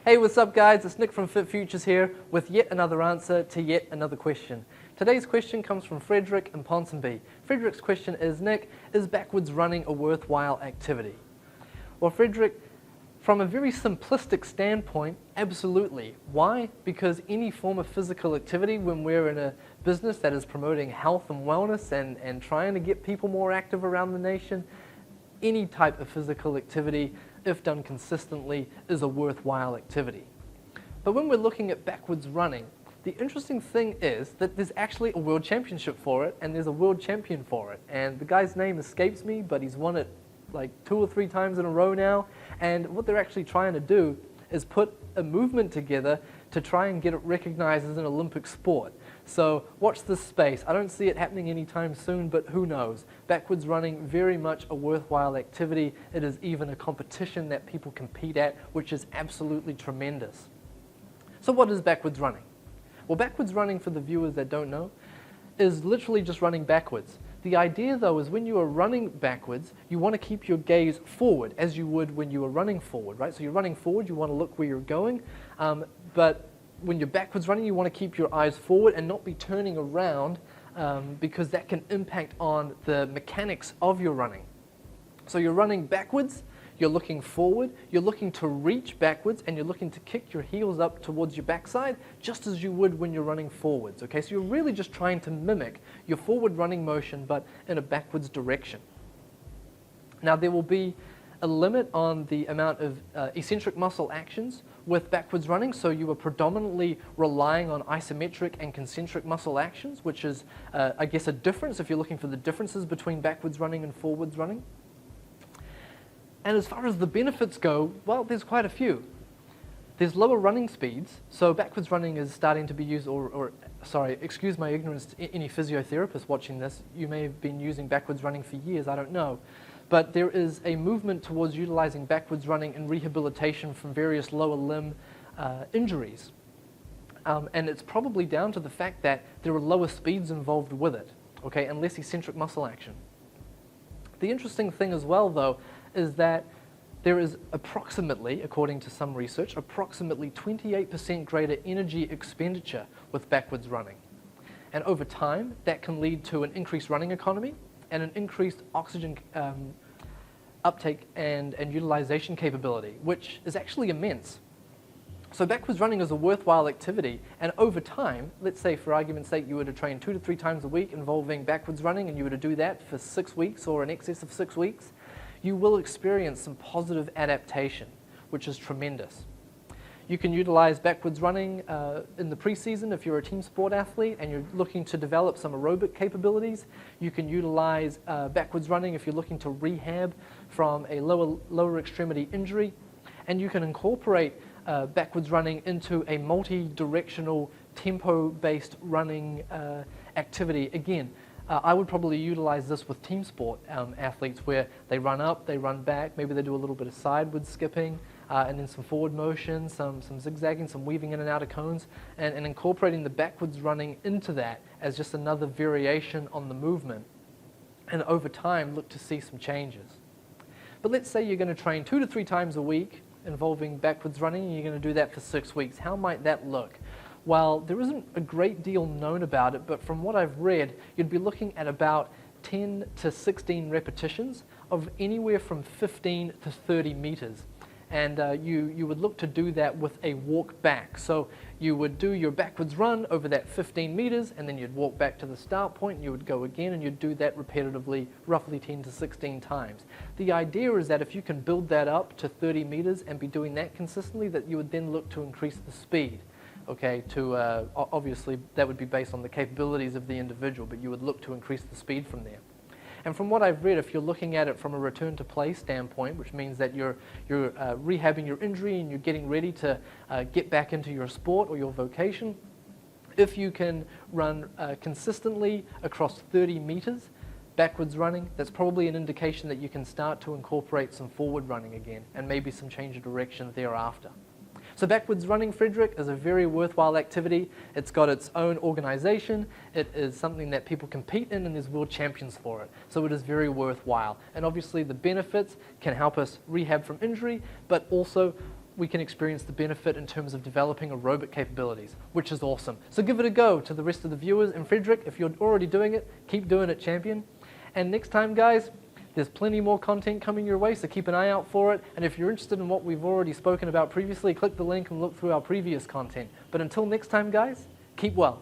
Hey, what's up guys? It's Nick from Fit Futures here with yet another answer to yet another question. Today's question comes from Frederick in Ponsonby. Frederick's question is, Nick, is backwards running a worthwhile activity? Well, Frederick, from a very simplistic standpoint, absolutely. Why? Because any form of physical activity, when we're in a business that is promoting health and wellness and trying to get people more active around the nation, any type of physical activity, if done consistently, is a worthwhile activity. But when we're looking at backwards running, the interesting thing is that there's actually a world championship for it, and there's a world champion for it. And the guy's name escapes me, but he's won it like 2 or 3 times in a row now. And what they're actually trying to do is put a movement together to try and get it recognized as an Olympic sport. So watch this space. I don't see it happening anytime soon, but who knows? Backwards running, very much a worthwhile activity. It is even a competition that people compete at, which is absolutely tremendous. So what is backwards running? Well, backwards running, for the viewers that don't know, is literally just running backwards. The idea, though, is when you are running backwards, you want to keep your gaze forward, as you would when you were running forward, right? So you're running forward, you want to look where you're going, but when you're backwards running, you want to keep your eyes forward and not be turning around, because that can impact on the mechanics of your running. So you're running backwards, you're looking forward, you're looking to reach backwards, and you're looking to kick your heels up towards your backside, just as you would when you're running forwards, okay? So you're really just trying to mimic your forward running motion, but in a backwards direction. Now, there will be a limit on the amount of eccentric muscle actions with backwards running, so you are predominantly relying on isometric and concentric muscle actions, which is, I guess, a difference if you're looking for the differences between backwards running and forwards running. And as far as the benefits go, well, there's quite a few. There's lower running speeds, so backwards running is starting to be used, sorry, excuse my ignorance to any physiotherapist watching this. You may have been using backwards running for years, I don't know. But there is a movement towards utilizing backwards running in rehabilitation from various lower limb injuries. And it's probably down to the fact that there are lower speeds involved with it, okay, and less eccentric muscle action. The interesting thing as well, though, is that there is approximately, according to some research, approximately 28% greater energy expenditure with backwards running. And over time, that can lead to an increased running economy and an increased oxygen uptake and utilization capability, which is actually immense. So backwards running is a worthwhile activity, and over time, let's say for argument's sake you were to train 2 to 3 times a week involving backwards running, and you were to do that for 6 weeks or in excess of 6 weeks, you will experience some positive adaptation, which is tremendous. You can utilize backwards running in the preseason if you're a team sport athlete and you're looking to develop some aerobic capabilities. You can utilize backwards running if you're looking to rehab from a lower extremity injury. And you can incorporate backwards running into a multi-directional tempo-based running activity. Again, I would probably utilize this with team sport athletes where they run up, they run back, maybe they do a little bit of sideward skipping, and then some forward motion, some zigzagging, some weaving in and out of cones, and incorporating the backwards running into that as just another variation on the movement. And over time, look to see some changes. But let's say you're going to train 2 to 3 times a week involving backwards running, and you're going to do that for 6 weeks. How might that look? Well, there isn't a great deal known about it, but from what I've read, you'd be looking at about 10 to 16 repetitions of anywhere from 15 to 30 meters. And you would look to do that with a walk back. So you would do your backwards run over that 15 meters, and then you'd walk back to the start point, and you would go again, and you'd do that repetitively, roughly 10 to 16 times. The idea is that if you can build that up to 30 meters and be doing that consistently, that you would then look to increase the speed. Okay, obviously that would be based on the capabilities of the individual, but you would look to increase the speed from there. And from what I've read, if you're looking at it from a return to play standpoint, which means that you're rehabbing your injury and you're getting ready to get back into your sport or your vocation, if you can run consistently across 30 meters backwards running, that's probably an indication that you can start to incorporate some forward running again and maybe some change of direction thereafter. So backwards running, Frederick, is a very worthwhile activity. It's got its own organization. It is something that people compete in, and there's world champions for it. So it is very worthwhile. And obviously the benefits can help us rehab from injury, but also we can experience the benefit in terms of developing aerobic capabilities, which is awesome. So give it a go to the rest of the viewers. And Frederick, if you're already doing it, keep doing it, champion. And next time, guys, there's plenty more content coming your way, so keep an eye out for it. And if you're interested in what we've already spoken about previously, click the link and look through our previous content. But until next time, guys, keep well.